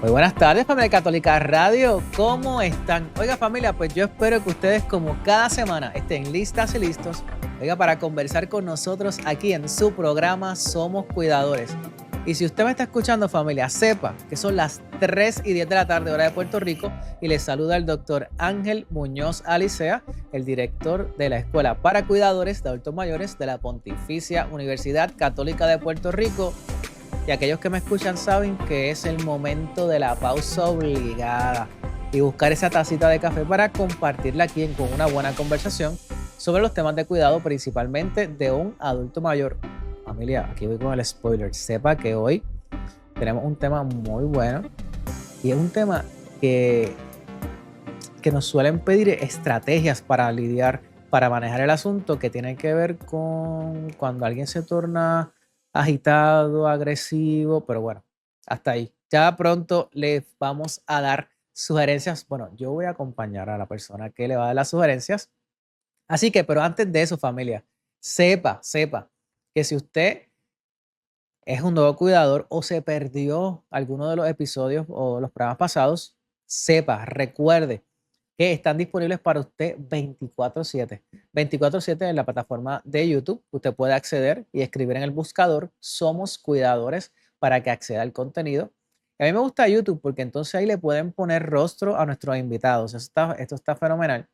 Muy buenas tardes, familia Católica Radio. ¿Cómo están? Oiga, familia, pues yo espero que ustedes, como cada semana, estén listas y listos, oiga, para conversar con nosotros aquí en su programa Somos Cuidadores. Y si usted me está escuchando, familia, sepa que son las 3:10 de la tarde, hora de Puerto Rico, y les saluda el doctor Ángel Muñoz Alicea, el director de la Escuela para Cuidadores de Adultos Mayores de la Pontificia Universidad Católica de Puerto Rico. Y aquellos que me escuchan saben que es el momento de la pausa obligada y buscar esa tacita de café para compartirla aquí con una buena conversación sobre los temas de cuidado, principalmente de un adulto mayor. Familia, aquí voy con el spoiler. Sepa que hoy tenemos un tema muy bueno y es un tema que nos suelen pedir estrategias para lidiar, para manejar el asunto, que tiene que ver con cuando alguien se torna agitado, agresivo, pero bueno, hasta ahí. Ya pronto les vamos a dar sugerencias. Bueno, yo voy a acompañar a la persona que le va a dar las sugerencias. Así que, pero antes de eso, familia, sepa que si usted es un nuevo cuidador o se perdió alguno de los episodios o los programas pasados, recuerde que están disponibles para usted 24/7. 24/7 en la plataforma de YouTube. Usted puede acceder y escribir en el buscador Somos Cuidadores para que acceda al contenido. A mí me gusta YouTube porque entonces ahí le pueden poner rostro a nuestros invitados. Esto está fenomenal.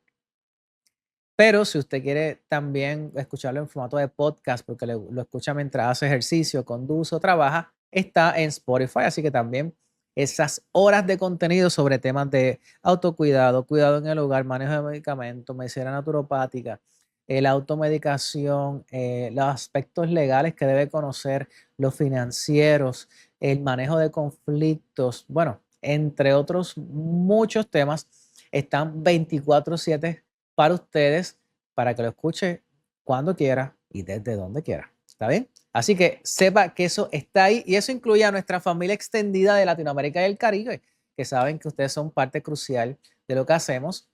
Pero si usted quiere también escucharlo en formato de podcast, porque lo escucha mientras hace ejercicio, conduce o trabaja, está en Spotify. Así que también esas horas de contenido sobre temas de autocuidado, cuidado en el hogar, manejo de medicamentos, medicina naturopática, la automedicación, los aspectos legales que debe conocer, los financieros, el manejo de conflictos, bueno, entre otros muchos temas, están 24/7 para ustedes, para que lo escuche cuando quiera y desde donde quiera. ¿Está bien? Así que sepa que eso está ahí y eso incluye a nuestra familia extendida de Latinoamérica y el Caribe, que saben que ustedes son parte crucial de lo que hacemos.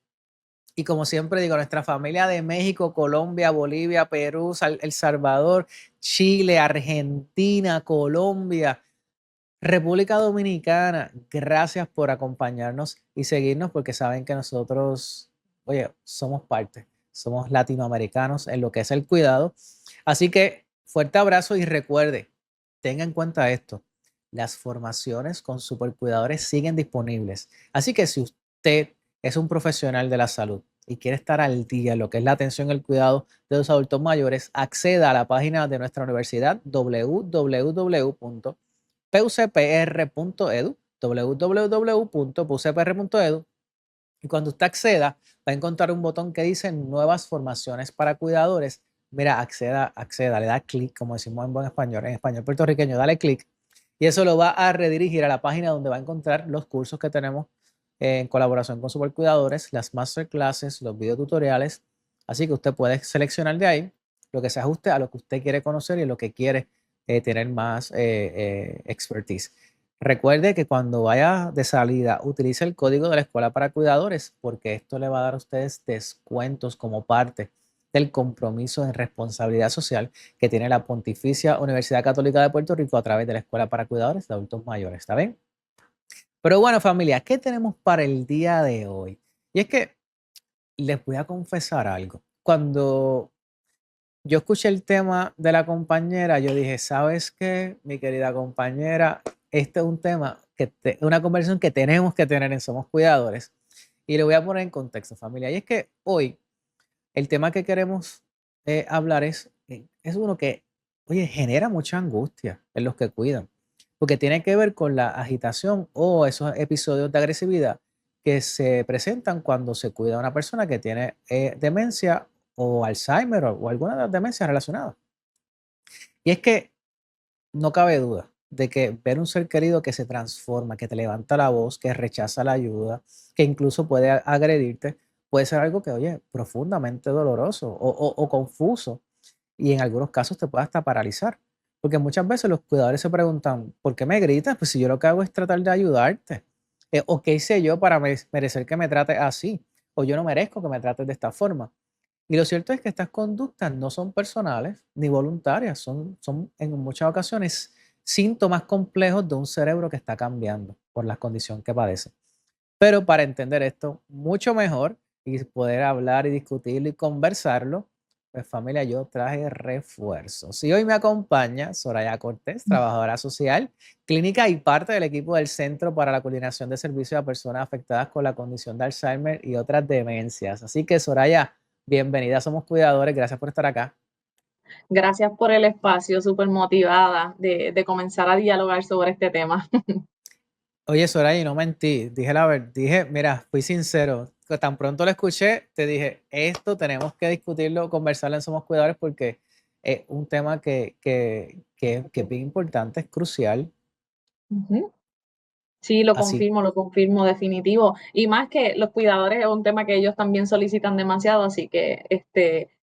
Y como siempre digo, nuestra familia de México, Colombia, Bolivia, Perú, El Salvador, Chile, Argentina, Colombia, República Dominicana, gracias por acompañarnos y seguirnos porque saben que nosotros, oye, somos parte, somos latinoamericanos en lo que es el cuidado. Así que fuerte abrazo y recuerde, tenga en cuenta esto, las formaciones con supercuidadores siguen disponibles. Así que si usted es un profesional de la salud y quiere estar al día en lo que es la atención y el cuidado de los adultos mayores, acceda a la página de nuestra universidad pucpr.edu, www.pucpr.edu, y cuando usted acceda va a encontrar un botón que dice nuevas formaciones para cuidadores. Mira, acceda, le da clic, como decimos en español puertorriqueño, dale clic y eso lo va a redirigir a la página donde va a encontrar los cursos que tenemos en colaboración con Supercuidadores, las masterclasses, los videotutoriales. Así que usted puede seleccionar de ahí lo que se ajuste a lo que usted quiere conocer y lo que quiere tener más expertise. Recuerde que cuando vaya de salida, utilice el código de la Escuela para Cuidadores, porque esto le va a dar a ustedes descuentos como parte del compromiso en responsabilidad social que tiene la Pontificia Universidad Católica de Puerto Rico a través de la Escuela para Cuidadores de Adultos Mayores. ¿Está bien? Pero bueno, familia, ¿qué tenemos para el día de hoy? Y es que les voy a confesar algo. Cuando yo escuché el tema de la compañera, yo dije, ¿sabes qué, mi querida compañera? Este es un tema, una conversación que tenemos que tener en Somos Cuidadores. Y le voy a poner en contexto, familia. Y es que hoy el tema que queremos hablar es uno que, oye, genera mucha angustia en los que cuidan, porque tiene que ver con la agitación o esos episodios de agresividad que se presentan cuando se cuida a una persona que tiene demencia o Alzheimer o alguna de las demencias relacionadas. Y es que no cabe duda de que ver un ser querido que se transforma, que te levanta la voz, que rechaza la ayuda, que incluso puede agredirte, puede ser algo que, oye, profundamente doloroso o confuso y en algunos casos te puede hasta paralizar. Porque muchas veces los cuidadores se preguntan, ¿por qué me gritas? Pues si yo lo que hago es tratar de ayudarte. ¿O qué hice yo para merecer que me trates así? O yo no merezco que me trates de esta forma. Y lo cierto es que estas conductas no son personales ni voluntarias, son en muchas ocasiones síntomas complejos de un cerebro que está cambiando. por la condición que padece. Pero para entender esto mucho mejor y poder hablar y discutirlo y conversarlo, pues familia, yo traje refuerzos. Y hoy me acompaña Soraya Cortés, trabajadora social, clínica y parte del equipo del Centro para la Coordinación de Servicios a Personas Afectadas con la condición de Alzheimer y otras demencias. Así que Soraya, bienvenida, somos cuidadores, gracias por estar acá. Gracias por el espacio, súper motivada de comenzar a dialogar sobre este tema. Oye, Soraya, y no mentí, dije la verdad, dije, mira, fui sincero, que tan pronto lo escuché, te dije, esto tenemos que discutirlo, conversarlo en Somos Cuidadores porque es un tema que es bien importante, es crucial, Ujú. Sí, así, lo confirmo, definitivo. Y más que los cuidadores es un tema que ellos también solicitan demasiado, así que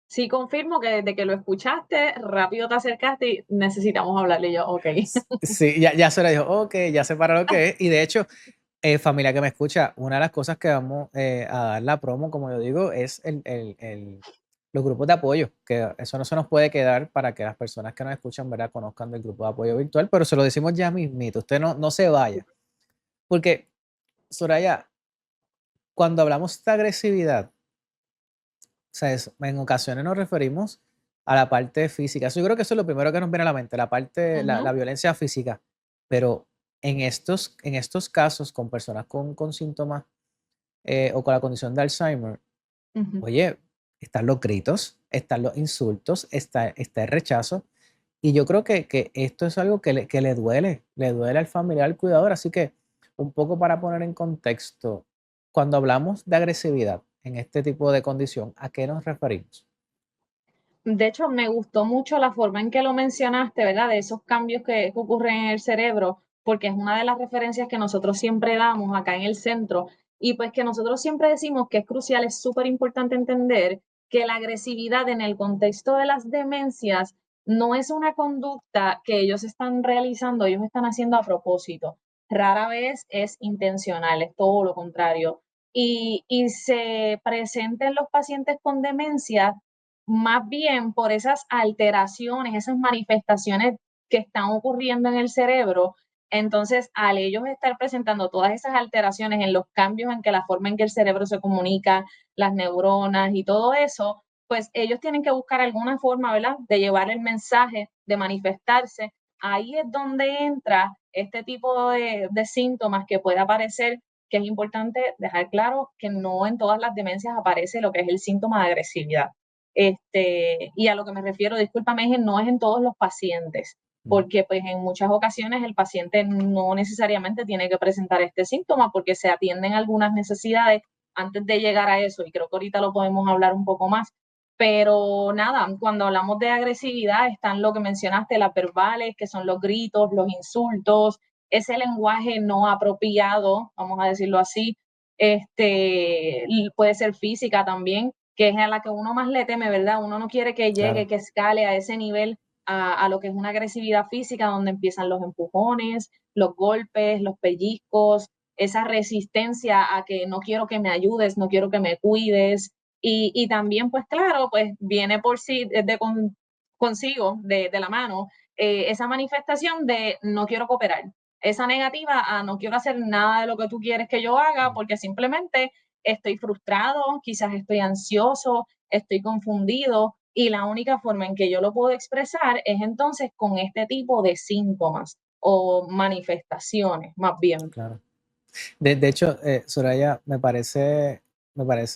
sí confirmo que desde que lo escuchaste, rápido te acercaste y necesitamos hablarle. Y yo, ok. sí, ya Soraya dijo, ok, ya sé para lo que es, y de hecho, familia que me escucha, una de las cosas que vamos a dar la promo, como yo digo, es los grupos de apoyo, que eso no se nos puede quedar para que las personas que nos escuchan, ¿verdad?, conozcan del grupo de apoyo virtual, pero se lo decimos ya mismito, usted no se vaya, porque, Soraya, cuando hablamos de agresividad, o sea, en ocasiones nos referimos a la parte física. Eso yo creo que eso es lo primero que nos viene a la mente, la parte, la Ujú, violencia física. Pero en estos casos, con personas con síntomas o con la condición de Alzheimer, ujú. oye, están los gritos, están los insultos, está el rechazo. Y yo creo que esto es algo que le duele al familiar, al cuidador. Así que, un poco para poner en contexto, cuando hablamos de agresividad en este tipo de condición, ¿a qué nos referimos? De hecho, me gustó mucho la forma en que lo mencionaste, ¿verdad? De esos cambios que ocurren en el cerebro, porque es una de las referencias que nosotros siempre damos acá en el centro y pues que nosotros siempre decimos que es crucial, es súper importante entender que la agresividad en el contexto de las demencias no es una conducta que ellos están realizando, ellos están haciendo a propósito. Rara vez es intencional, es todo lo contrario. Y se presenta en los pacientes con demencia más bien por esas alteraciones, esas manifestaciones que están ocurriendo en el cerebro. Entonces, al ellos estar presentando todas esas alteraciones en los cambios en que la forma en que el cerebro se comunica, las neuronas y todo eso, pues ellos tienen que buscar alguna forma, ¿verdad?, de llevar el mensaje, de manifestarse. Ahí es donde entra este tipo de síntomas que puede aparecer, que es importante dejar claro que no en todas las demencias aparece lo que es el síntoma de agresividad. Y a lo que me refiero, discúlpame, es no es en todos los pacientes, Mm, porque pues en muchas ocasiones el paciente no necesariamente tiene que presentar este síntoma porque se atienden algunas necesidades antes de llegar a eso y creo que ahorita lo podemos hablar un poco más. Pero nada, cuando hablamos de agresividad están lo que mencionaste, las verbales, que son los gritos, los insultos, ese lenguaje no apropiado, vamos a decirlo así, puede ser física también, que es a la que uno más le teme, ¿verdad? Uno no quiere que llegue, claro, que escale a ese nivel, a lo que es una agresividad física, donde empiezan los empujones, los golpes, los pellizcos, esa resistencia a que no quiero que me ayudes, no quiero que me cuides. Y también, pues claro, pues viene por sí, consigo, de la mano, esa manifestación de no quiero cooperar, esa negativa a no quiero hacer nada de lo que tú quieres que yo haga mm, porque simplemente estoy frustrado, quizás estoy ansioso, estoy confundido y la única forma en que yo lo puedo expresar es entonces con este tipo de síntomas o manifestaciones, más bien. claro. De hecho, Soraya, me parece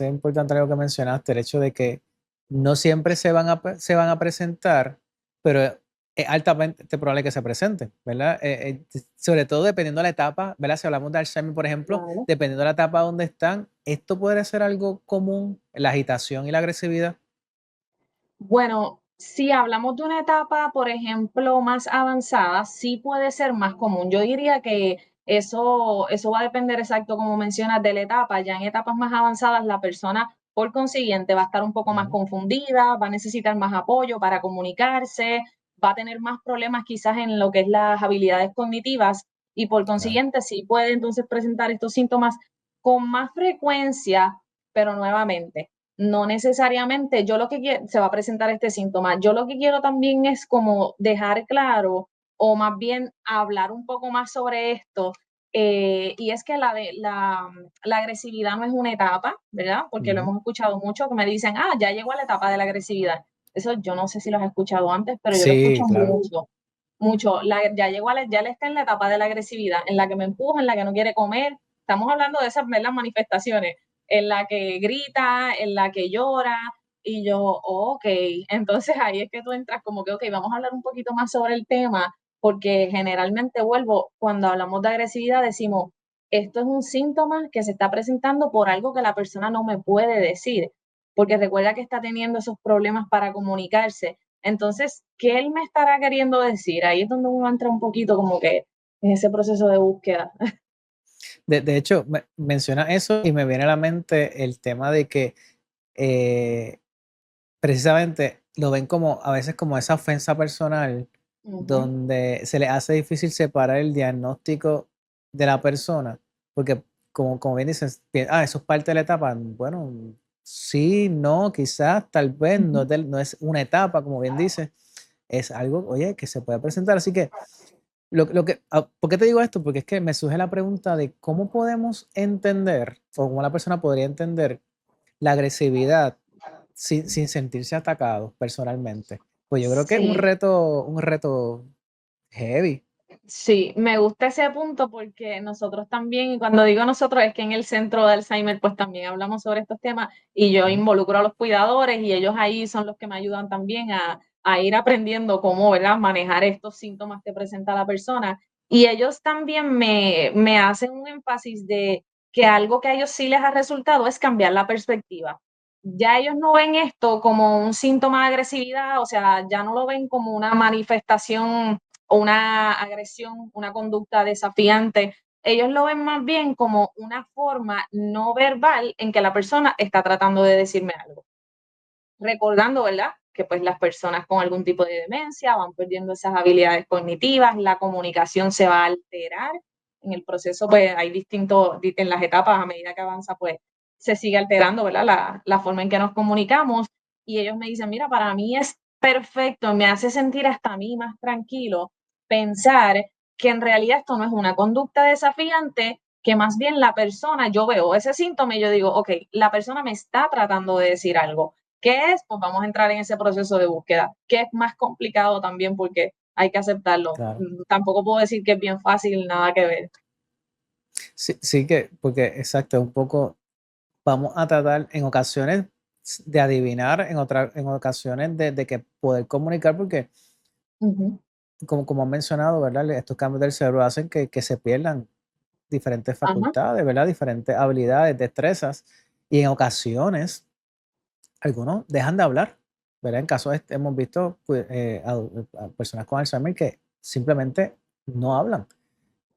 importante algo que mencionaste, el hecho de que no siempre se van a presentar, pero es altamente probable que se presenten, ¿verdad? Sobre todo dependiendo de la etapa, ¿verdad? Si hablamos de Alzheimer, por ejemplo, Claro. dependiendo de la etapa donde están, esto puede ser algo común, la agitación y la agresividad. Bueno, si hablamos de una etapa, por ejemplo, más avanzada, sí puede ser más común. Yo diría que eso va a depender exacto, como mencionas, de la etapa. Ya en etapas más avanzadas, la persona, por consiguiente, va a estar un poco más Ujú, confundida, va a necesitar más apoyo para comunicarse, va a tener más problemas quizás en lo que es las habilidades cognitivas y por claro, consiguiente sí puede entonces presentar estos síntomas con más frecuencia, pero nuevamente no necesariamente yo lo que quiero, se va a presentar este síntoma. Yo lo que quiero también es como dejar claro o más bien hablar un poco más sobre esto, Y es que la agresividad no es una etapa, ¿verdad? Porque lo Ujú. hemos escuchado mucho, que me dicen, ya llegó a la etapa de la agresividad. Eso yo no sé si lo has escuchado antes, pero yo lo Sí, escucho claro. mucho, mucho. Ya llegó ya le está en la etapa de la agresividad, en la que me empuja, en la que no quiere comer. Estamos hablando de esas, ¿verdad? Manifestaciones, en la que grita, en la que llora. Y yo, ok, entonces ahí es que tú entras como que, ok, vamos a hablar un poquito más sobre el tema, porque generalmente cuando hablamos de agresividad decimos, esto es un síntoma que se está presentando por algo que la persona no me puede decir, porque recuerda que está teniendo esos problemas para comunicarse. Entonces, ¿qué él me estará queriendo decir? Ahí es donde uno entra un poquito como que en ese proceso de búsqueda. De hecho, menciona eso y me viene a la mente el tema de que eh, precisamente lo ven como a veces como esa ofensa personal, Ujú. donde se les hace difícil separar el diagnóstico de la persona, porque como bien dices, eso es parte de la etapa. Bueno, sí, no, quizás, tal vez, no Ujú. es, no es una etapa, como bien dices, es algo, oye, que se puede presentar. Así que, ¿por qué te digo esto? Porque es que me surge la pregunta de cómo podemos entender, o cómo la persona podría entender la agresividad sin sentirse atacado personalmente. Pues yo creo que es Sí, un reto heavy. sí, me gusta ese punto porque nosotros también, y cuando digo nosotros es que en el centro de Alzheimer pues también hablamos sobre estos temas y yo Ujú. involucro a los cuidadores y ellos ahí son los que me ayudan también a ir aprendiendo cómo, ¿verdad?, manejar estos síntomas que presenta la persona. Y ellos también me hacen un énfasis de que algo que a ellos sí les ha resultado es cambiar la perspectiva. Ya ellos no ven esto como un síntoma de agresividad, o sea, ya no lo ven como una manifestación o una agresión, una conducta desafiante. Ellos lo ven más bien como una forma no verbal en que la persona está tratando de decirme algo. Recordando, ¿verdad? Que pues las personas con algún tipo de demencia van perdiendo esas habilidades cognitivas, la comunicación se va a alterar. En el proceso, pues hay en las etapas, a medida que avanza, pues se sigue alterando, ¿verdad? La forma en que nos comunicamos. Y ellos me dicen, mira, para mí es perfecto, me hace sentir hasta a mí más tranquilo pensar que en realidad esto no es una conducta desafiante, que más bien la persona, yo veo ese síntoma y yo digo, ok, la persona me está tratando de decir algo. ¿Qué es? Pues vamos a entrar en ese proceso de búsqueda, que es más complicado también porque hay que aceptarlo. Claro. Tampoco puedo decir que es bien fácil, nada que ver. Sí, sí que, porque exacto, un poco vamos a tratar en ocasiones de adivinar, en ocasiones de que poder comunicar, porque Ujú. como han mencionado, ¿verdad? Estos cambios del cerebro hacen que se pierdan diferentes Ajá, facultades, ¿verdad? Diferentes habilidades, destrezas, y en ocasiones algunos dejan de hablar, ¿verdad? En casos hemos visto pues, a personas con Alzheimer que simplemente no hablan.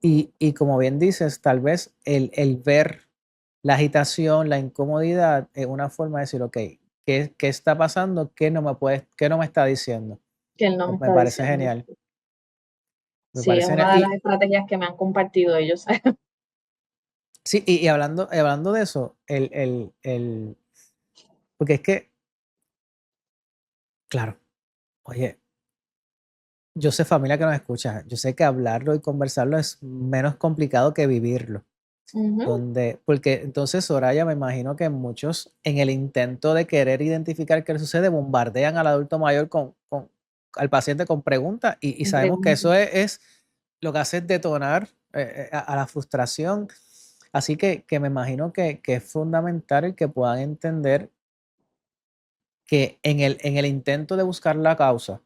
Y como bien dices, tal vez el ver la agitación, la incomodidad es una forma de decir, ok, ¿qué está pasando? ¿Qué no me está diciendo? que él no me Me está parece diciendo. genial, me Sí, es parece genial. una de las estrategias que me han compartido ellos. Sí, y hablando de eso, porque es que, claro, oye, yo sé familia que nos escucha, yo sé que hablarlo y conversarlo es menos complicado que vivirlo. Ujú. Porque entonces Soraya, me imagino que muchos en el intento de querer identificar qué le sucede, bombardean al adulto mayor al paciente con preguntas y sabemos que eso es lo que hace es detonar a la frustración. Así que me imagino que es fundamental el que puedan entender que en el intento de buscar la causa,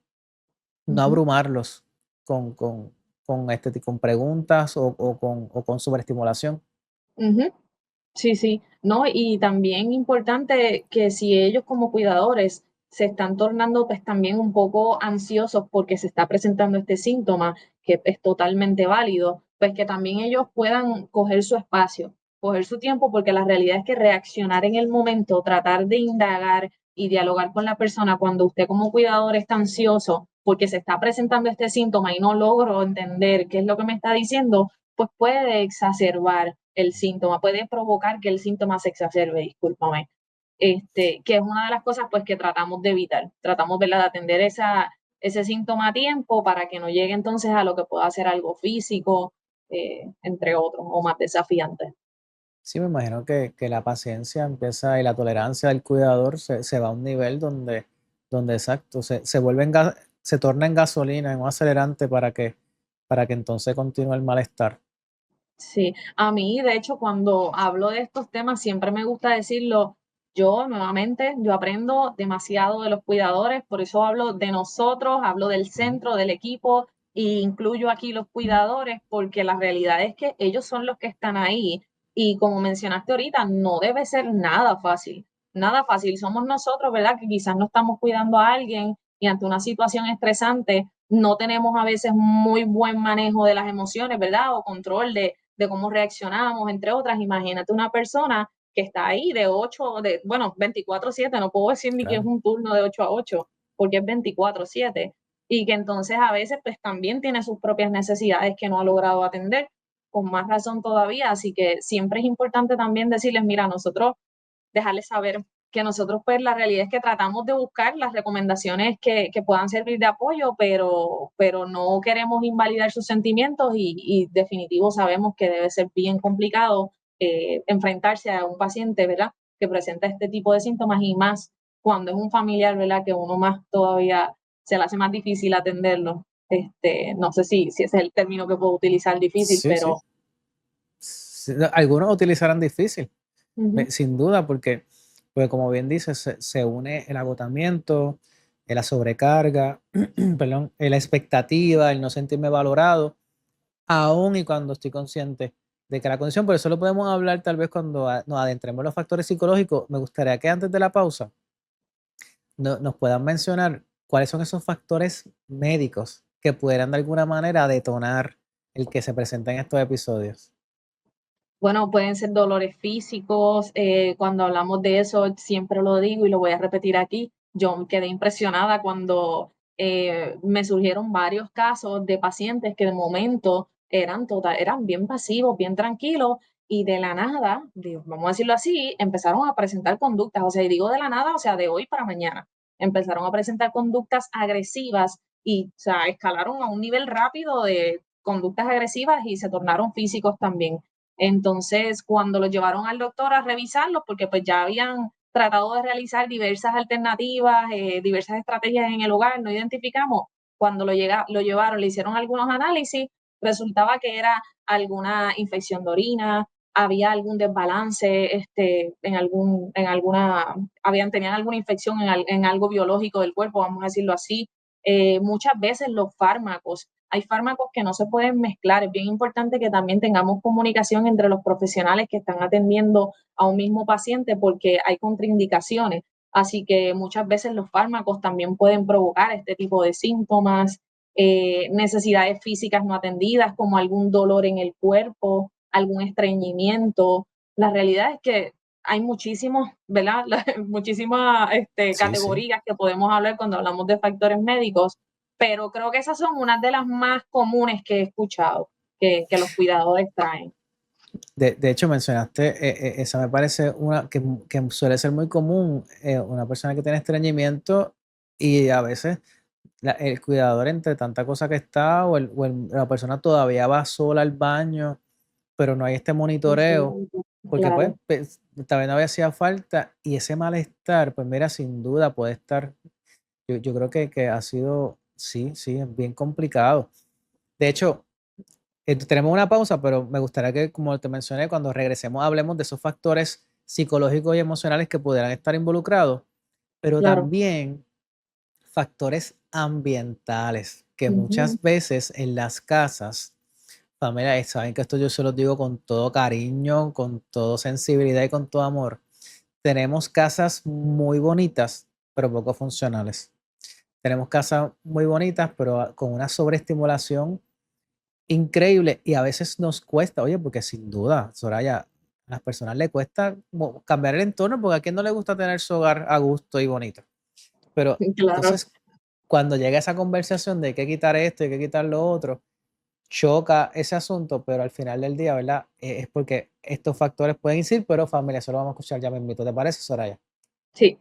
no Ujú. abrumarlos con, con, con preguntas o con sobreestimulación. Ujú. Sí, sí, no, y también importante que si ellos como cuidadores se están tornando pues también un poco ansiosos porque se está presentando este síntoma, que es totalmente válido, pues que también ellos puedan coger su espacio, coger su tiempo, porque la realidad es que reaccionar en el momento, tratar de indagar y dialogar con la persona cuando usted como cuidador está ansioso porque se está presentando este síntoma y no logro entender qué es lo que me está diciendo, pues puede exacerbar el síntoma, puede provocar que el síntoma se exacerbe, discúlpame. Que es una de las cosas pues que tratamos de evitar. Tratamos, ¿verdad?, de atender ese síntoma a tiempo para que no llegue entonces a lo que pueda ser algo físico entre otros, o más desafiantes. Sí, me imagino que la paciencia empieza y la tolerancia del cuidador se va a un nivel donde exacto, se torna en gasolina, en un acelerante para que entonces continúe el malestar. Sí, a mí, de hecho, cuando hablo de estos temas, siempre me gusta decirlo. Yo, nuevamente, yo aprendo demasiado de los cuidadores, por eso hablo de nosotros, hablo del Ujú. centro, del equipo, e incluyo aquí los cuidadores, porque la realidad es que ellos son los que están ahí. Y como mencionaste ahorita, no debe ser nada fácil, nada fácil. Somos nosotros, ¿verdad? Que quizás no estamos cuidando a alguien y ante una situación estresante no tenemos a veces muy buen manejo de las emociones, ¿verdad? O control de cómo reaccionamos, entre otras. Imagínate una persona que está ahí de 8, bueno, 24/7, no puedo decir ni que es Claro. un turno de 8 a 8, porque es 24/7, y que entonces a veces pues también tiene sus propias necesidades que no ha logrado atender, con más razón todavía, así que siempre es importante también decirles, mira, nosotros dejarles saber que nosotros pues la realidad es que tratamos de buscar las recomendaciones que puedan servir de apoyo, pero no queremos invalidar sus sentimientos y definitivo sabemos que debe ser bien complicado enfrentarse a un paciente, ¿verdad? Que presenta este tipo de síntomas y más cuando es un familiar, ¿verdad? Que uno más todavía se le hace más difícil atenderlo. No sé si ese es el término que puedo utilizar, difícil, Sí, sí. pero Sí, no, algunos utilizarán difícil, ujú, sin duda, porque como bien dices, se une el agotamiento, la sobrecarga, perdón, la expectativa, el no sentirme valorado, aún y cuando estoy consciente de que la condición, por eso lo podemos hablar tal vez cuando nos adentremos en los factores psicológicos. Me gustaría que antes de la pausa nos puedan mencionar cuáles son esos factores médicos que pudieran de alguna manera detonar el que se presenten estos episodios. bueno, pueden ser dolores físicos. Cuando hablamos de eso, siempre lo digo y lo voy a repetir aquí. Yo quedé impresionada cuando me surgieron varios casos de pacientes que de momento eran bien pasivos, bien tranquilos y de la nada, vamos a decirlo así, empezaron a presentar conductas, o sea, y digo de la nada, o sea, de hoy para mañana, empezaron a presentar conductas agresivas y, o sea, escalaron a un nivel rápido de conductas agresivas y se tornaron físicos también. Entonces, cuando los llevaron al doctor a revisarlos, porque pues ya habían tratado de realizar diversas alternativas, diversas estrategias en el hogar, no identificamos, cuando lo llevaron, le hicieron algunos análisis, resultaba que era alguna infección de orina, había algún desbalance tenían alguna infección en algo biológico del cuerpo, vamos a decirlo así. Muchas veces los fármacos, hay fármacos que no se pueden mezclar. Es bien importante que también tengamos comunicación entre los profesionales que están atendiendo a un mismo paciente porque hay contraindicaciones. Así que muchas veces los fármacos también pueden provocar este tipo de síntomas, necesidades físicas no atendidas, como algún dolor en el cuerpo, algún estreñimiento. La realidad es que hay muchísimos, ¿verdad? Muchísimas Sí, sí. categorías que podemos hablar cuando hablamos de factores médicos, pero creo que esas son unas de las más comunes que he escuchado que los cuidadores traen. De hecho, mencionaste, esa me parece una que suele ser muy común, una persona que tiene estreñimiento y a veces el cuidador entre tanta cosa que está la persona todavía va sola al baño, pero no hay este monitoreo, porque pues Claro. también no hacía falta y ese malestar, pues mira, sin duda puede estar, yo creo que ha sido, sí, sí, es bien complicado. De hecho, tenemos una pausa, pero me gustaría que, como te mencioné, cuando regresemos hablemos de esos factores psicológicos y emocionales que pudieran estar involucrados, pero Claro. también factores ambientales, que Ujú. muchas veces en las casas, familia, y saben que esto yo se los digo con todo cariño, con toda sensibilidad y con todo amor. Tenemos casas muy bonitas, pero poco funcionales. Tenemos casas muy bonitas, pero con una sobreestimulación increíble y a veces nos cuesta, oye, porque sin duda, Soraya, a las personas le cuesta cambiar el entorno porque a quien no le gusta tener su hogar a gusto y bonito. Pero Claro. entonces, cuando llega esa conversación de hay que quitar esto, hay que quitar lo otro, choca ese asunto, pero al final del día, ¿verdad? Es porque estos factores pueden incidir, pero familia, eso lo vamos a escuchar ya mismito. ¿Te parece, Soraya? Sí.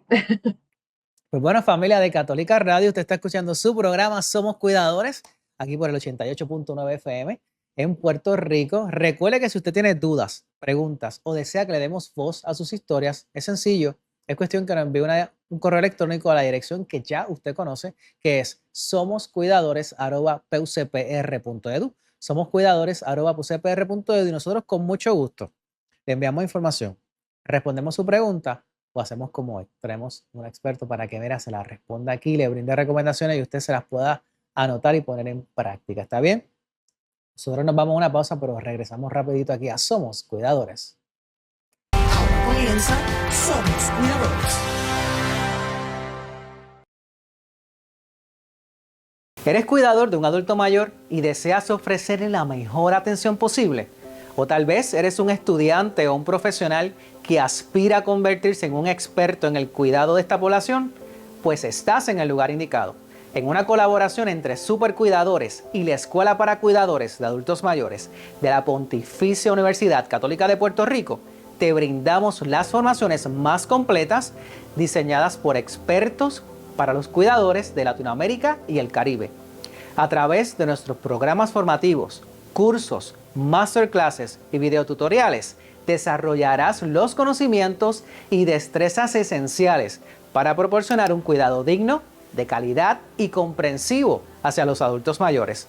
Pues bueno, familia de Católica Radio, usted está escuchando su programa Somos Cuidadores, aquí por el 88.9 FM. en Puerto Rico. Recuerde que si usted tiene dudas, preguntas o desea que le demos voz a sus historias, es sencillo. Es cuestión que nos envíe un correo electrónico a la dirección que ya usted conoce, que es somoscuidadores@pucpr.edu. Somoscuidadores@pucpr.edu y nosotros con mucho gusto le enviamos información, respondemos su pregunta o hacemos como hoy. Traemos un experto para que mira, se la responda aquí, le brinde recomendaciones y usted se las pueda anotar y poner en práctica. ¿Está bien? Nosotros nos vamos a una pausa, pero regresamos rapidito aquí a Somos Cuidadores. Ahora comienza Somos Cuidadores. ¿Eres cuidador de un adulto mayor y deseas ofrecerle la mejor atención posible? O tal vez eres un estudiante o un profesional que aspira a convertirse en un experto en el cuidado de esta población, pues estás en el lugar indicado. En una colaboración entre Supercuidadores y la Escuela para Cuidadores de Adultos Mayores de la Pontificia Universidad Católica de Puerto Rico, te brindamos las formaciones más completas diseñadas por expertos para los cuidadores de Latinoamérica y el Caribe. A través de nuestros programas formativos, cursos, masterclasses y videotutoriales, desarrollarás los conocimientos y destrezas esenciales para proporcionar un cuidado digno, de calidad y comprensivo hacia los adultos mayores.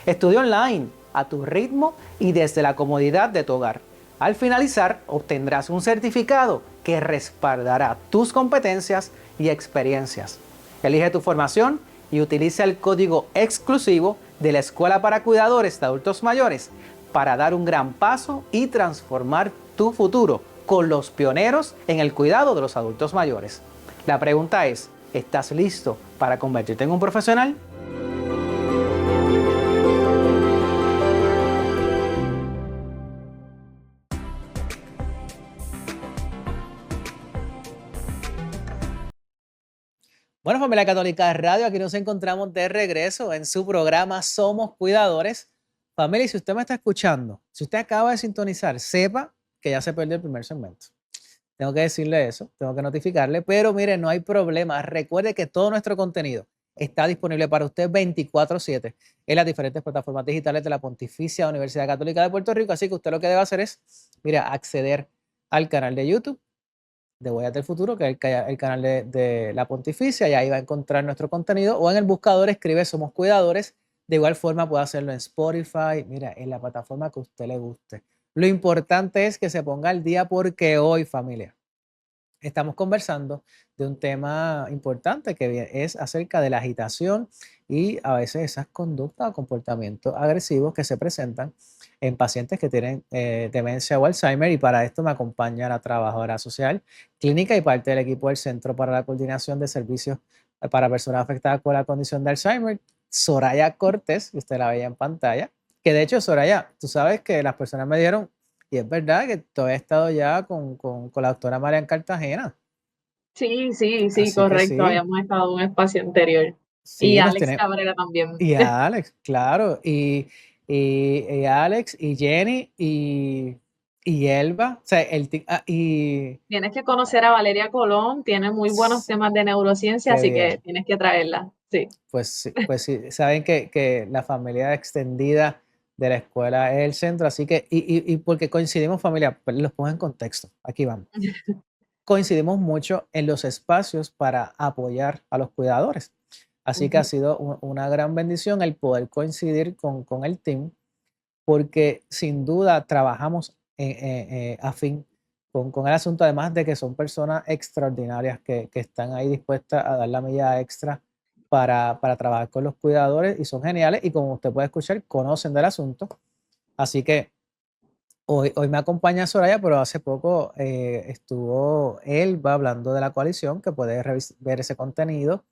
Estudia online, a tu ritmo y desde la comodidad de tu hogar. Al finalizar, obtendrás un certificado que respaldará tus competencias y experiencias. Elige tu formación y utiliza el código exclusivo de la Escuela para Cuidadores de Adultos Mayores para dar un gran paso y transformar tu futuro con los pioneros en el cuidado de los adultos mayores. La pregunta es, ¿estás listo para convertirte en un profesional? Bueno, familia Católica Radio, aquí nos encontramos de regreso en su programa Somos Cuidadores. Familia, si usted me está escuchando, si usted acaba de sintonizar, sepa que ya se perdió el primer segmento. Tengo que decirle eso, tengo que notificarle, pero mire, no hay problema. Recuerde que todo nuestro contenido está disponible para usted 24/7 en las diferentes plataformas digitales de la Pontificia Universidad Católica de Puerto Rico. Así que usted lo que debe hacer es, mira, acceder al canal de YouTube de Huellas del Futuro, que es el canal de la Pontificia, y ahí va a encontrar nuestro contenido, o en el buscador escribe Somos Cuidadores. De igual forma puede hacerlo en Spotify, mira, en la plataforma que a usted le guste. Lo importante es que se ponga al día porque hoy, familia, estamos conversando de un tema importante que es acerca de la agitación y a veces esas conductas o comportamientos agresivos que se presentan en pacientes que tienen demencia o Alzheimer, y para esto me acompaña la trabajadora social clínica y parte del equipo del Centro para la Coordinación de Servicios para Personas Afectadas con la condición de Alzheimer, Soraya Cortés, que usted la veía en pantalla, que de hecho, Soraya, tú sabes que las personas me dieron, y es verdad que todavía he estado ya con la doctora María en Cartagena. Sí, sí, sí, Así que correcto. sí, Habíamos estado en un espacio anterior. Y sí, nos Alex tiene. Cabrera también. Y a Alex, claro. Y Alex, y Jenny, y Elba. O sea, y Tienes que conocer a Valeria Colón, tiene muy buenos temas de neurociencia, qué así que bien. tienes que traerla. Sí. Pues sí, saben que la familia extendida de la escuela es el centro, así que, y porque coincidimos familia, pues los pongo en contexto, aquí vamos. Coincidimos mucho en los espacios para apoyar a los cuidadores. Así que ha sido una gran bendición el poder coincidir con el team, porque sin duda trabajamos afín con el asunto, además de que son personas extraordinarias que están ahí dispuestas a dar la milla extra para trabajar con los cuidadores y son geniales y como usted puede escuchar, conocen del asunto. Así que hoy me acompaña Soraya, pero hace poco estuvo Elba hablando de la coalición, que puede ver ese contenido.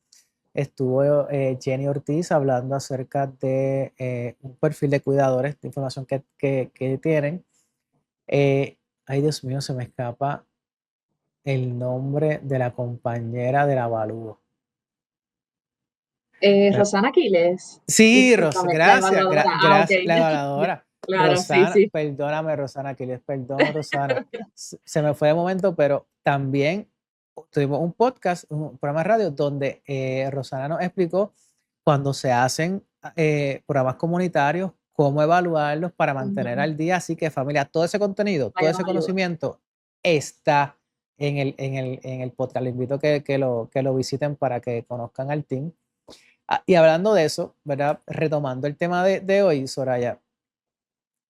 Estuvo Jenny Ortiz hablando acerca de un perfil de cuidadores, de información que tienen. Ay, Dios mío, se me escapa el nombre de la compañera del avalúo. Rosana Aquiles, Sí, discúlpame, la gracias, evaluadora. Ok. gracias, la evaluadora. Claro, sí, Rosana, sí. perdóname, Rosana Aquiles, perdón, Rosana. Se me fue de momento, pero también tuvimos un podcast, un programa de radio, donde Rosana nos explicó cuando se hacen programas comunitarios cómo evaluarlos para mantener Ujú. al día. Así que familia, todo ese contenido, todo Vaya, ese nos ayuda. conocimiento está en el podcast. Les invito a que lo visiten para que conozcan al team. Y hablando de eso, ¿verdad? Retomando el tema de hoy, Soraya,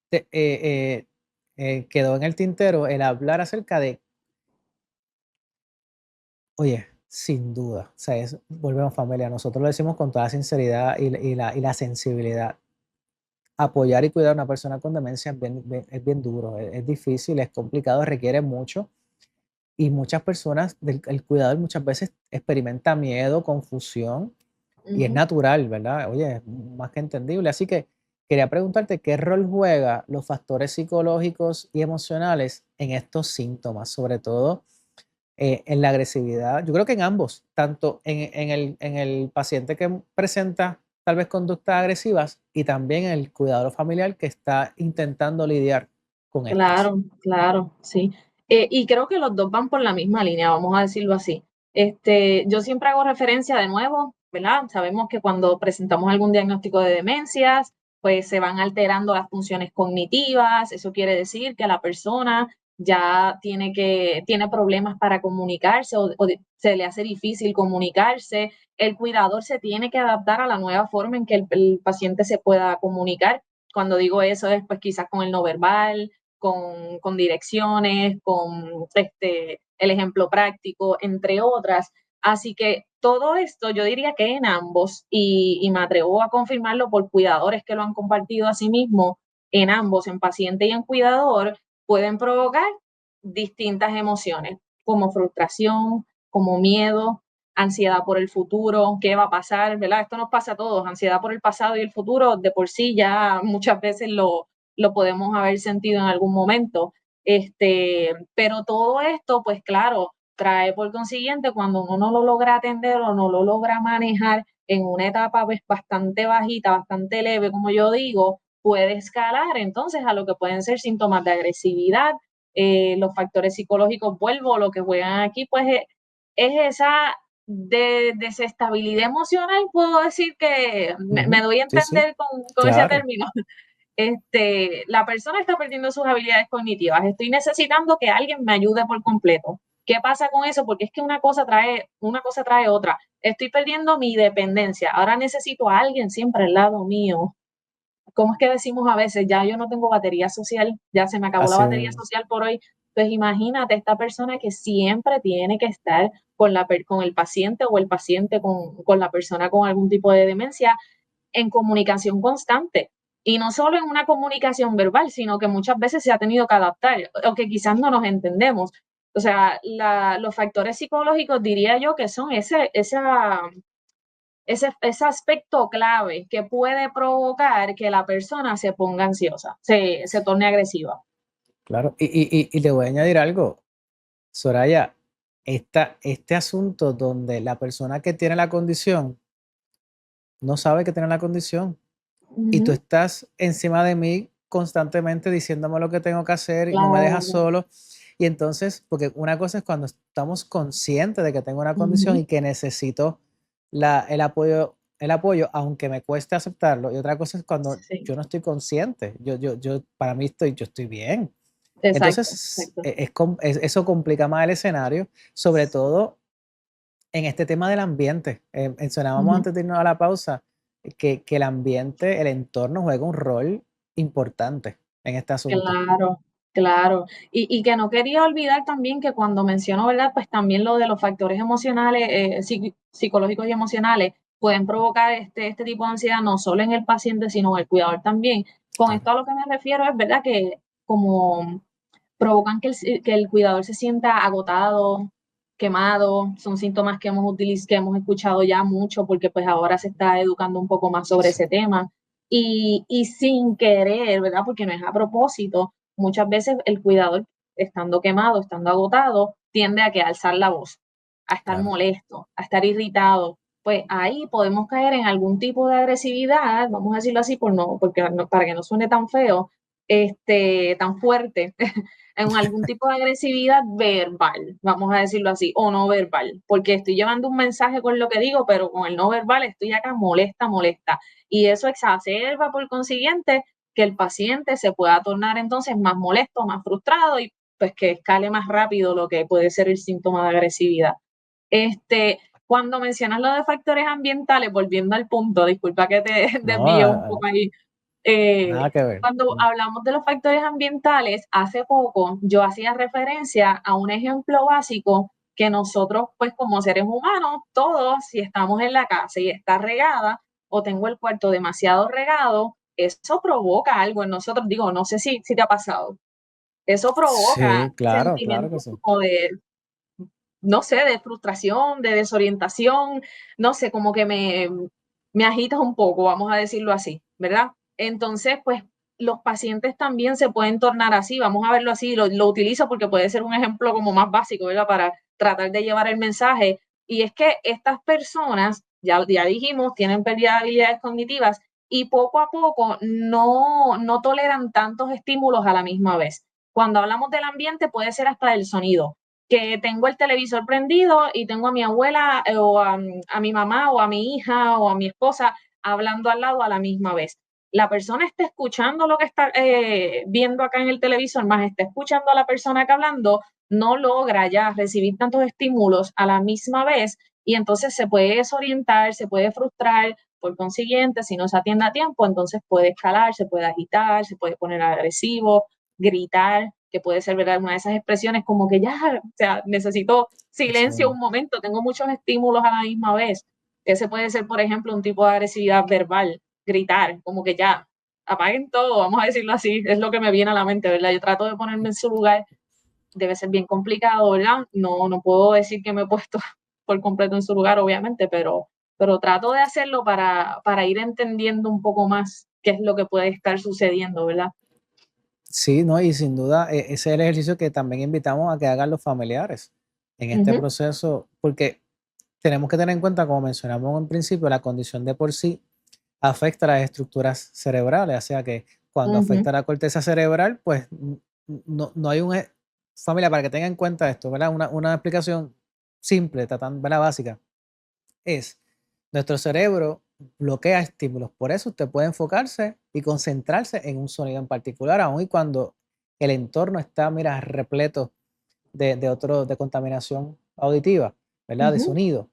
quedó en el tintero el hablar acerca de, oye, sin duda, o sea, volvemos familia, nosotros lo decimos con toda la sinceridad y la sensibilidad. Apoyar y cuidar a una persona con demencia es bien duro, es difícil, es complicado, requiere mucho. Y muchas personas, el cuidador muchas veces experimenta miedo, confusión, y es Ujú. natural, ¿verdad? Oye, es más que entendible. Así que quería preguntarte qué rol juega los factores psicológicos y emocionales en estos síntomas, sobre todo en la agresividad. Yo creo que en ambos, tanto en el paciente que presenta tal vez conductas agresivas y también en el cuidador familiar que está intentando lidiar con estas. Claro, claro, sí. Y creo que los dos van por la misma línea, vamos a decirlo así. Yo siempre hago referencia de nuevo, ¿verdad? Sabemos que cuando presentamos algún diagnóstico de demencias, pues se van alterando las funciones cognitivas. Eso quiere decir que la persona ya tiene problemas para comunicarse se le hace difícil comunicarse. El cuidador se tiene que adaptar a la nueva forma en que el paciente se pueda comunicar. Cuando digo eso es pues quizás con el no verbal, con direcciones, con el ejemplo práctico, entre otras. Así que todo esto yo diría que en ambos, y me atrevo a confirmarlo por cuidadores que lo han compartido a sí mismo, en ambos, en paciente y en cuidador, pueden provocar distintas emociones, como frustración, como miedo, ansiedad por el futuro, qué va a pasar, ¿verdad? Esto nos pasa a todos, ansiedad por el pasado y el futuro, de por sí ya muchas veces lo podemos haber sentido en algún momento. Pero todo esto, pues claro, trae por consiguiente cuando uno no lo logra atender o no lo logra manejar en una etapa pues bastante bajita, bastante leve, como yo digo, puede escalar entonces a lo que pueden ser síntomas de agresividad. Los factores psicológicos, vuelvo, lo que juegan aquí, pues es esa desestabilidad emocional, puedo decir que me Ujú. doy a Sí, sí, entender con ese claro. término. La persona está perdiendo sus habilidades cognitivas. Estoy necesitando que alguien me ayude por completo. ¿Qué pasa con eso? Porque es que una cosa trae otra. Estoy perdiendo mi dependencia. Ahora necesito a alguien siempre al lado mío. ¿Cómo es que decimos a veces? Ya yo no tengo batería social, ya se me acabó la Así batería mismo. social por hoy. Pues imagínate esta persona que siempre tiene que estar con el paciente o el paciente con la persona con algún tipo de demencia en comunicación constante. Y no solo en una comunicación verbal, sino que muchas veces se ha tenido que adaptar o que quizás no nos entendemos. O sea, los factores psicológicos diría yo que son ese aspecto clave que puede provocar que la persona se ponga ansiosa, se torne agresiva. Claro. Y le voy a añadir algo, Soraya, este asunto donde la persona que tiene la condición no sabe que tiene la condición y tú Ujú, estás encima de mí constantemente diciéndome lo que tengo que hacer y no me dejas claro. solo. Y entonces, porque una cosa es cuando estamos conscientes de que tengo una condición Ujú, y que necesito el apoyo, aunque me cueste aceptarlo. Y otra cosa es cuando sí, yo no estoy consciente. Para mí yo estoy bien. exacto, Entonces, exacto. eso complica más el escenario, sobre todo en este tema del ambiente. Mencionábamos Ujú. antes de irnos a la pausa que el ambiente, el entorno juega un rol importante en este asunto. Claro, claro. Y que no quería olvidar también que cuando menciono, ¿verdad? Pues también lo de los factores emocionales, psicológicos y emocionales pueden provocar este tipo de ansiedad no solo en el paciente, sino en el cuidador también. Con Claro, esto a lo que me refiero es, ¿verdad? Que como provocan que el cuidador se sienta agotado, quemado, son síntomas que hemos escuchado ya mucho porque pues ahora se está educando un poco más sobre sí, ese tema y sin querer, ¿verdad? Porque no es a propósito, muchas veces el cuidador, estando quemado, estando agotado, tiende a que alzar la voz, a estar claro, molesto, a estar irritado. Pues ahí podemos caer en algún tipo de agresividad, vamos a decirlo así, para que no suene tan feo, tan fuerte, en algún tipo de agresividad verbal, vamos a decirlo así, o no verbal, porque estoy llevando un mensaje con lo que digo, pero con el no verbal estoy acá molesta, molesta. Y eso exacerba por consiguiente que el paciente se pueda tornar entonces más molesto, más frustrado y pues que escale más rápido lo que puede ser el síntoma de agresividad. Cuando mencionas lo de factores ambientales, volviendo al punto, disculpa que te No, desvío un poco ahí. nada que ver. Cuando hablamos de los factores ambientales, hace poco yo hacía referencia a un ejemplo básico que nosotros, pues como seres humanos, todos, si estamos en la casa y está regada o tengo el cuarto demasiado regado, eso provoca algo en nosotros. Digo, no sé si te ha pasado. Eso provoca Sí, claro, claro que sentimientos sí. como de, no sé, de frustración, de desorientación, no sé, como que me agitas un poco, vamos a decirlo así, ¿verdad? Entonces, pues los pacientes también se pueden tornar así, vamos a verlo así, lo utilizo porque puede ser un ejemplo como más básico, ¿verdad? Para tratar de llevar el mensaje. Y es que estas personas, ya dijimos, tienen pérdida de habilidades cognitivas y poco a poco no toleran tantos estímulos a la misma vez. Cuando hablamos del ambiente, puede ser hasta el sonido que tengo el televisor prendido y tengo a mi abuela o a mi mamá o a mi hija o a mi esposa hablando al lado a la misma vez. La persona está escuchando lo que está viendo acá en el televisor, más está escuchando a la persona que hablando, no logra ya recibir tantos estímulos a la misma vez y entonces se puede desorientar, se puede frustrar, por consiguiente, si no se atiende a tiempo, entonces puede escalar, se puede agitar, se puede poner agresivo, gritar, que puede ser, ¿verdad? Una de esas expresiones como que ya, o sea, necesito silencio Sí. un momento, tengo muchos estímulos a la misma vez. Ese puede ser, por ejemplo, un tipo de agresividad verbal, gritar, como que ya, apaguen todo, vamos a decirlo así, es lo que me viene a la mente, ¿verdad? Yo trato de ponerme en su lugar, debe ser bien complicado, ¿verdad? No puedo decir que me he puesto por completo en su lugar, obviamente, pero trato de hacerlo para ir entendiendo un poco más qué es lo que puede estar sucediendo, ¿verdad? Sí, no, y sin duda, ese es el ejercicio que también invitamos a que hagan los familiares en este Ujú, proceso, porque tenemos que tener en cuenta, como mencionamos en principio, la condición de por sí afecta a las estructuras cerebrales, o sea que cuando ujú, afecta a la corteza cerebral, pues no hay un... Familia, para que tengan en cuenta esto, ¿verdad? Una explicación simple, tan, ¿verdad? Básica, es nuestro cerebro bloquea estímulos, por eso usted puede enfocarse y concentrarse en un sonido en particular, aun y cuando el entorno está, mira, repleto de contaminación auditiva, ¿verdad? De ujú. sonido.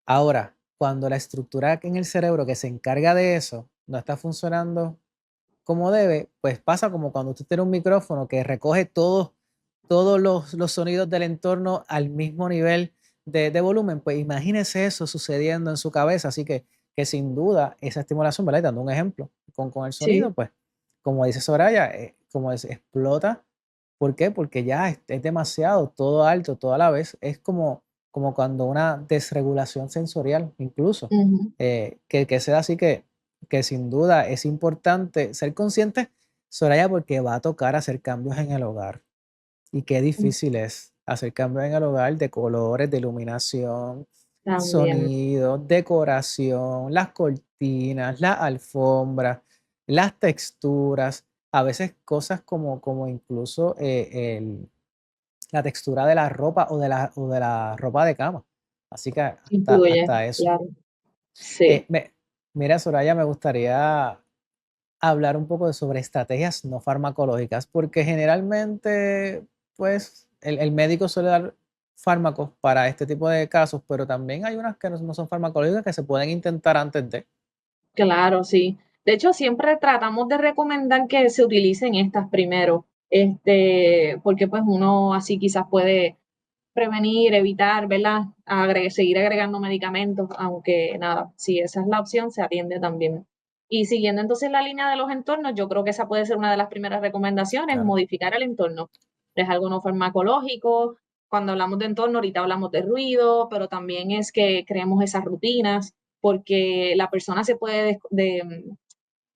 Ahora, cuando la estructura en el cerebro que se encarga de eso no está funcionando como debe, pues pasa como cuando usted tiene un micrófono que recoge todos los sonidos del entorno al mismo nivel de volumen, pues imagínese eso sucediendo en su cabeza. Así que sin duda esa estimulación, ¿verdad? Y dando un ejemplo con el Sí, sonido, pues como dice Soraya, como explota. ¿Por qué? Porque ya es demasiado, todo alto, todo a la vez. Es como cuando una desregulación sensorial, incluso, ujú, que sea así que sin duda es importante ser consciente, Soraya, porque va a tocar hacer cambios en el hogar. Y qué mm, difícil es hacer cambios en el hogar de colores, de iluminación, también. sonido, decoración, las cortinas, la alfombra, las texturas, a veces cosas como incluso la textura de la ropa o de la ropa de cama. Así que hasta, Influye, hasta eso. claro. Sí. Eh, me- Mira, Soraya, me gustaría hablar un poco sobre estrategias no farmacológicas, porque generalmente, pues, el médico suele dar fármacos para este tipo de casos, pero también hay unas que no son farmacológicas que se pueden intentar antes de. Claro, sí. De hecho, siempre tratamos de recomendar que se utilicen estas primero, porque pues uno así quizás puede prevenir, evitar, ¿verdad? Seguir agregando medicamentos, aunque nada, si esa es la opción, se atiende también. Y siguiendo entonces la línea de los entornos, yo creo que esa puede ser una de las primeras recomendaciones, Claro. modificar el entorno. Es algo no farmacológico. Cuando hablamos de entorno, ahorita hablamos de ruido, pero también es que creemos esas rutinas, porque la persona se puede,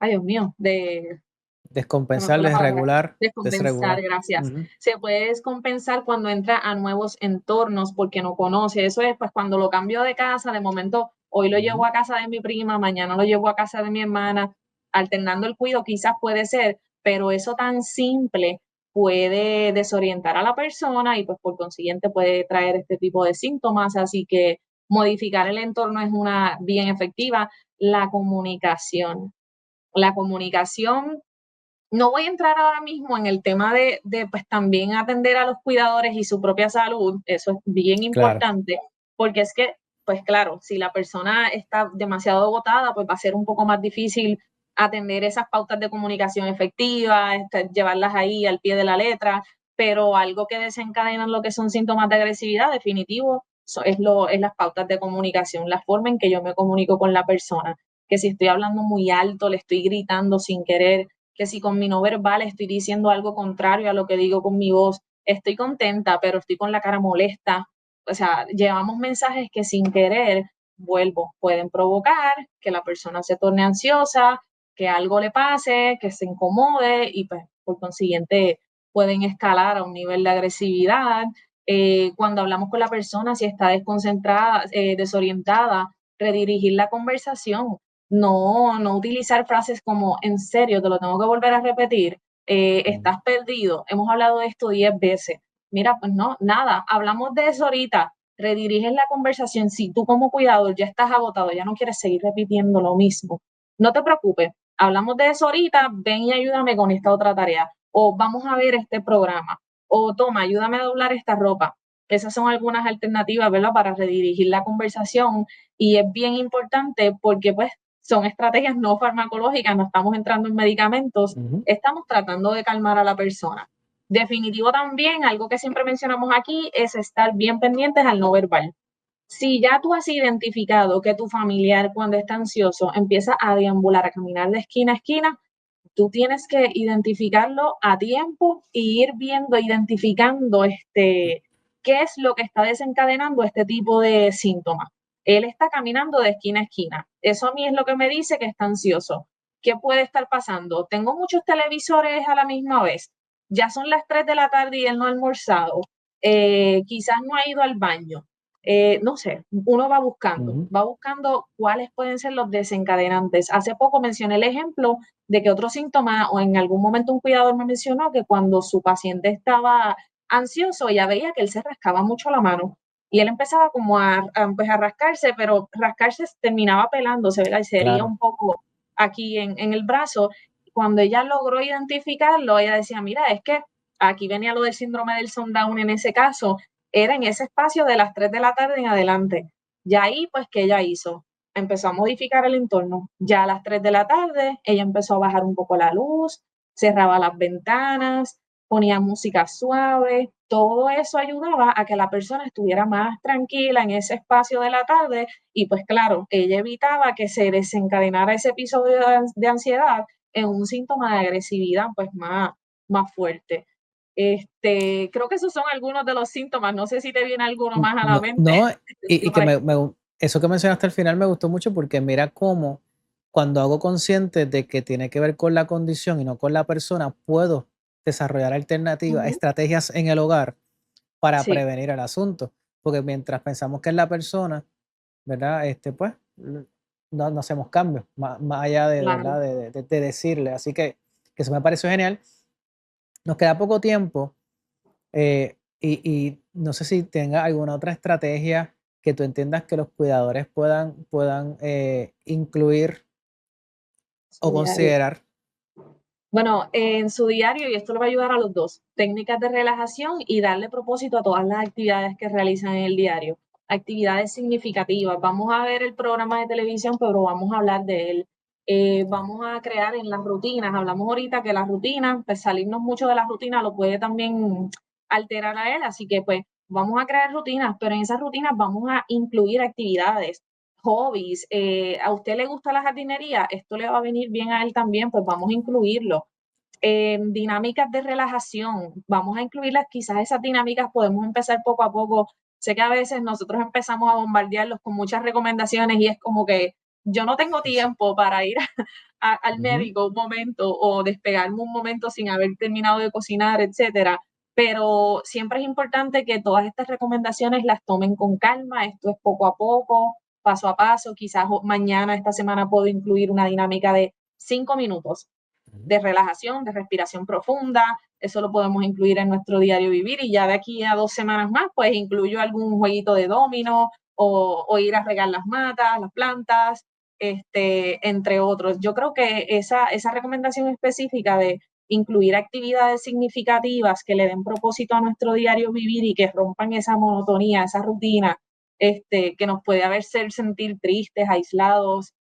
ay Dios mío, se me Descompensar, fue la palabra, desregular, descompensar, desregular. gracias. Ujú. Se puede descompensar cuando entra a nuevos entornos porque no conoce. Eso es, pues, cuando lo cambio de casa, de momento, hoy lo llevo Ujú. a casa de mi prima, mañana lo llevo a casa de mi hermana, alternando el cuido, quizás puede ser, pero eso tan simple puede desorientar a la persona y, pues, por consiguiente puede traer este tipo de síntomas. Así que modificar el entorno es una bien efectiva. La comunicación No voy a entrar ahora mismo en el tema de pues también atender a los cuidadores y su propia salud, eso es bien Claro. importante, porque es que, pues claro, si la persona está demasiado agotada, pues va a ser un poco más difícil atender esas pautas de comunicación efectiva, llevarlas ahí al pie de la letra, pero algo que desencadenan lo que son síntomas de agresividad, definitivo, es las pautas de comunicación, la forma en que yo me comunico con la persona, que si estoy hablando muy alto, le estoy gritando sin querer, que si con mi no verbal estoy diciendo algo contrario a lo que digo con mi voz, estoy contenta, pero estoy con la cara molesta. O sea, llevamos mensajes que sin querer, vuelvo, pueden provocar que la persona se torne ansiosa, que algo le pase, que se incomode y pues por consiguiente pueden escalar a un nivel de agresividad. Cuando hablamos con la persona, si está desconcentrada, desorientada, redirigir la conversación, no utilizar frases como en serio, te lo tengo que volver a repetir, estás perdido, hemos hablado de esto 10 veces. Mira, pues no, nada, hablamos de eso ahorita, rediriges la conversación. Si tú como cuidador ya estás agotado, ya no quieres seguir repitiendo lo mismo, no te preocupes, hablamos de eso ahorita, ven y ayúdame con esta otra tarea, o vamos a ver este programa, o toma, ayúdame a doblar esta ropa. Esas son algunas alternativas, ¿verdad? Para redirigir la conversación y es bien importante porque pues son estrategias no farmacológicas, no estamos entrando en medicamentos, Ujú. estamos tratando de calmar a la persona. Definitivo también, algo que siempre mencionamos aquí, es estar bien pendientes al no verbal. Si ya tú has identificado que tu familiar cuando está ansioso empieza a deambular, a caminar de esquina a esquina, tú tienes que identificarlo a tiempo y ir viendo, identificando qué es lo que está desencadenando este tipo de síntomas. Él está caminando de esquina a esquina. Eso a mí es lo que me dice que está ansioso. ¿Qué puede estar pasando? Tengo muchos televisores a la misma vez. Ya son las 3 de la tarde y él no ha almorzado. Quizás no ha ido al baño. No sé, uno Ujú. va buscando cuáles pueden ser los desencadenantes. Hace poco mencioné el ejemplo de que otro síntoma, o en algún momento un cuidador me mencionó que cuando su paciente estaba ansioso, ella veía que él se rascaba mucho la mano y él empezaba como pues a rascarse, pero rascarse terminaba pelándose, ¿verdad? Y se hería Claro. un poco aquí en el brazo. Cuando ella logró identificarlo, ella decía, mira, es que aquí venía lo del síndrome del Down en ese caso, era en ese espacio de las 3 de la tarde en adelante. Y ahí, pues, ¿qué ella hizo? Empezó a modificar el entorno. Ya a las 3 de la tarde, ella empezó a bajar un poco la luz, cerraba las ventanas, ponía música suave. Todo eso ayudaba a que la persona estuviera más tranquila en ese espacio de la tarde y pues claro, ella evitaba que se desencadenara ese episodio de ansiedad en un síntoma de agresividad pues más fuerte. Creo que esos son algunos de los síntomas. No sé si te viene alguno más a la No, mente. no, y que Para eso que mencionaste al final me gustó mucho porque mira cómo cuando hago consciente de que tiene que ver con la condición y no con la persona, puedo desarrollar alternativas, Ujú. estrategias en el hogar para Sí, prevenir el asunto. Porque mientras pensamos que es la persona, ¿verdad? Pues no hacemos cambios, más allá de, claro. ¿verdad? De decirle. Así que eso me pareció genial. Nos queda poco tiempo. Y no sé si tenga alguna otra estrategia que tú entiendas que los cuidadores puedan incluir o Su diario. considerar. Bueno, en su diario, y esto le va a ayudar a los dos, técnicas de relajación y darle propósito a todas las actividades que realizan en el diario. Actividades significativas. Vamos a ver el programa de televisión, pero vamos a hablar de él. Vamos a crear en las rutinas. Hablamos ahorita que las rutinas, pues salirnos mucho de la rutina lo puede también alterar a él, así que pues vamos a crear rutinas, pero en esas rutinas vamos a incluir actividades, hobbies. ¿A usted le gusta la jardinería? Esto le va a venir bien a él también, pues vamos a incluirlo. Dinámicas de relajación, vamos a incluirlas, quizás esas dinámicas podemos empezar poco a poco. Sé que a veces nosotros empezamos a bombardearlos con muchas recomendaciones y es como que yo no tengo tiempo para ir al Ujú. médico un momento o despegarme un momento sin haber terminado de cocinar, etcétera. Pero siempre es importante que todas estas recomendaciones las tomen con calma. Esto es poco a poco, paso a paso. Quizás mañana, esta semana, puedo incluir una dinámica de 5 minutos Ujú. de relajación, de respiración profunda. Eso lo podemos incluir en nuestro diario vivir y ya de aquí a 2 semanas más, pues incluyo algún jueguito de domino o ir a regar las matas, las plantas, entre otros. Yo creo que esa recomendación específica de incluir actividades significativas que le den propósito a nuestro diario vivir y que rompan esa monotonía, esa rutina, que nos puede hacer sentir tristes, aislados,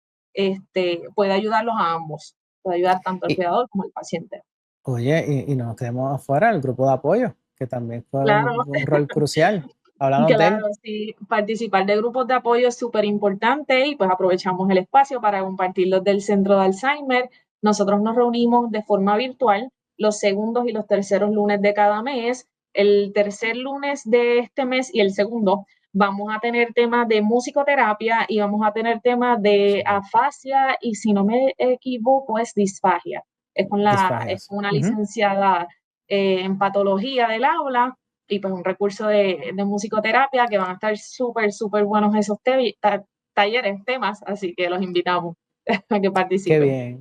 puede ayudarlos a ambos, puede ayudar tanto al Y, cuidador como al paciente. oye, y no nos quedemos afuera el grupo de apoyo, que también fue Claro. un rol crucial. Háblanos de él. Claro, sí, participar de grupos de apoyo es súper importante y pues aprovechamos el espacio para compartir los del Centro de Alzheimer. Nosotros nos reunimos de forma virtual los segundos y los terceros lunes de cada mes. El tercer lunes de este mes y el segundo vamos a tener temas de musicoterapia y vamos a tener temas de afasia y, si no me equivoco, es disfagia. Es con Disfagias. una licenciada en patología del habla y pues un recurso de musicoterapia que van a estar súper, súper buenos esos talleres, temas, así que los invitamos a que participen. Qué bien.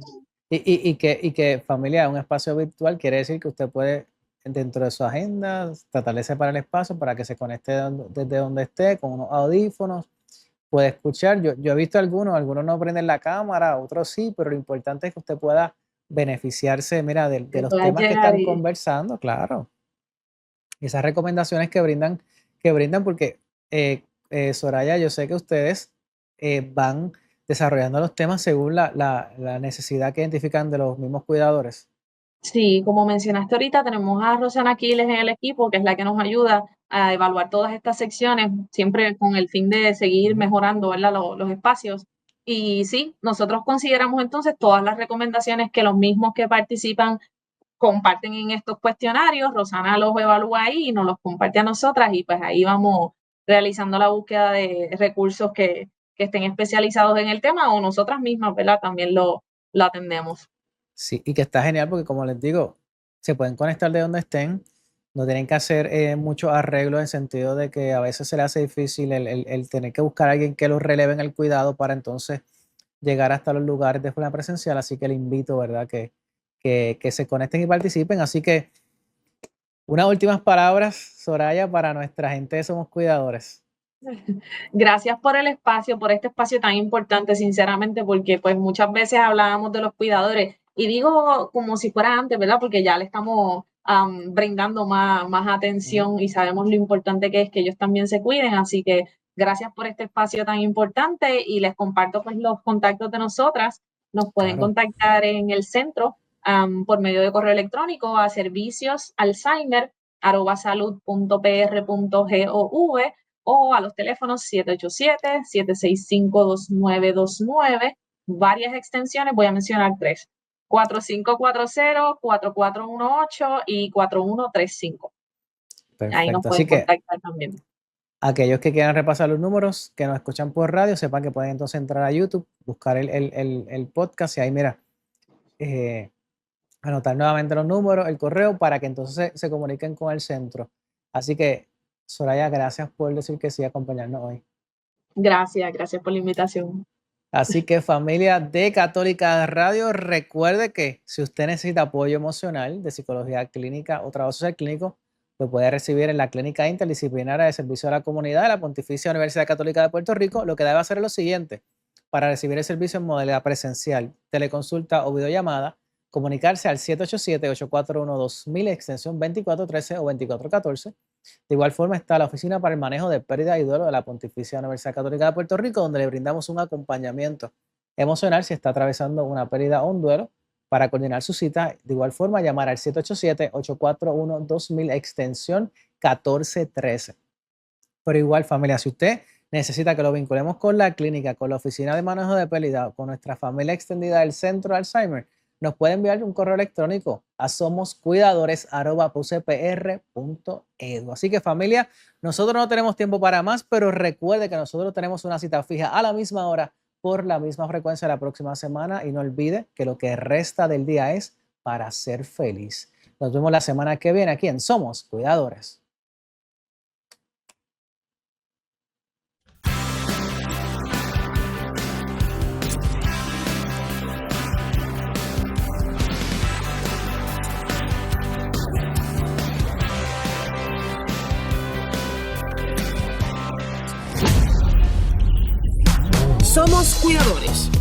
Y que familia, un espacio virtual quiere decir que usted puede, dentro de su agenda, tratar de separar el espacio para que se conecte desde donde esté, con unos audífonos, puede escuchar. Yo he visto algunos no prenden la cámara, otros sí, pero lo importante es que usted pueda beneficiarse, mira, de los temas que están conversando, claro. Y esas recomendaciones que brindan porque, Soraya, yo sé que ustedes van desarrollando los temas según la necesidad que identifican de los mismos cuidadores. Sí, como mencionaste ahorita, tenemos a Rosana Aquiles en el equipo, que es la que nos ayuda a evaluar todas estas secciones, siempre con el fin de seguir mejorando, ¿verdad?, los espacios. Y sí, nosotros consideramos entonces todas las recomendaciones que los mismos que participan comparten en estos cuestionarios. Rosana los evalúa ahí y nos los comparte a nosotras y pues ahí vamos realizando la búsqueda de recursos que estén especializados en el tema o nosotras mismas, ¿verdad?, también lo atendemos. Sí, y que está genial porque, como les digo, se pueden conectar de donde estén, no tienen que hacer muchos arreglos en sentido de que a veces se les hace difícil el tener que buscar a alguien que los releve en el cuidado para entonces llegar hasta los lugares de forma presencial, así que les invito, ¿verdad?, que se conecten y participen. Así que, unas últimas palabras, Soraya, para nuestra gente de Somos Cuidadores. Gracias por el espacio, por este espacio tan importante, sinceramente, porque pues muchas veces hablábamos de los cuidadores y digo como si fuera antes, ¿verdad? Porque ya le estamos brindando más atención y sabemos lo importante que es que ellos también se cuiden, así que gracias por este espacio tan importante y les comparto pues los contactos de nosotras. Nos pueden contactar en el centro por medio de correo electrónico a serviciosalzheimer@salud.pr.gov o a los teléfonos 787-765-2929, varias extensiones, voy a mencionar 3, 4540, 4418 y 4135. Perfecto. Ahí nos pueden contactar también. Aquellos que quieran repasar los números, que nos escuchan por radio, sepan que pueden entonces entrar a YouTube, buscar el podcast y ahí, mira, anotar nuevamente los números, el correo, para que entonces se comuniquen con el centro. Así que, Soraya, gracias por decir que sí, acompañarnos hoy. Gracias por la invitación. Así que, familia de Católica Radio, recuerde que si usted necesita apoyo emocional de psicología clínica o trabajo social clínico, lo puede recibir en la Clínica Interdisciplinaria de Servicio a la Comunidad de la Pontificia Universidad Católica de Puerto Rico. Lo que debe hacer es lo siguiente: para recibir el servicio en modalidad presencial, teleconsulta o videollamada, comunicarse al 787-841-2000, extensión 2413 o 2414. De igual forma está la Oficina para el Manejo de Pérdida y Duelo de la Pontificia Universidad Católica de Puerto Rico, donde le brindamos un acompañamiento emocional si está atravesando una pérdida o un duelo. Para coordinar su cita, de igual forma, llamar al 787-841-2000, extensión 1413. Pero igual, familia, si usted necesita que lo vinculemos con la clínica, con la Oficina de Manejo de Pérdida, con nuestra familia extendida del Centro de Alzheimer, nos puede enviar un correo electrónico a somoscuidadores@pucpr.edu. Así que, familia, nosotros no tenemos tiempo para más, pero recuerde que nosotros tenemos una cita fija a la misma hora por la misma frecuencia la próxima semana y no olvide que lo que resta del día es para ser feliz. Nos vemos la semana que viene aquí en Somos Cuidadores. Somos Cuidadores.